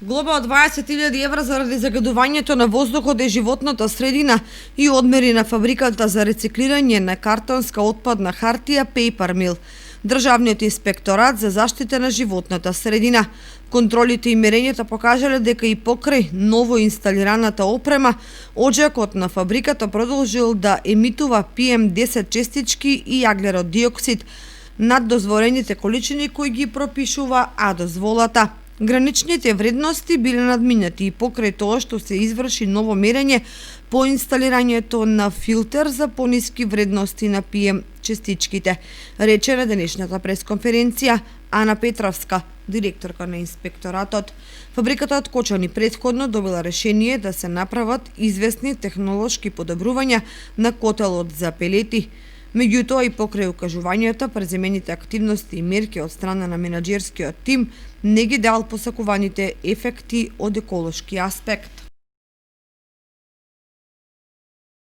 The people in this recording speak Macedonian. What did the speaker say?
Глоба од 20.000 евра заради загадувањето на воздухот и животната средина и одмери на фабриката за рециклирање на картонска отпадна хартија Paper Mill. Државниот инспекторат за заштита на животната средина. Контролите и мерењата покажале дека и покрај ново инсталираната опрема, оџакот на фабриката продолжил да емитува PM10 честички и јаглерод диоксид над дозволените количини кои ги пропишува дозволата. Граничните вредности биле надминати и покрај тоа што се изврши ново мерење по инсталирањето на филтер за пониски вредности на PM частичките, рече на денешната пресконференција Ана Петровска, директорка на инспекторатот. Фабриката од Кочани претходно добила решение да се направат известни технолошки подобрувања на котелот за пелети. Меѓутоа и покрај укажувањата, преземените активности и мерки од страна на менаџерскиот тим не ги дал посакуваните ефекти од еколошки аспект.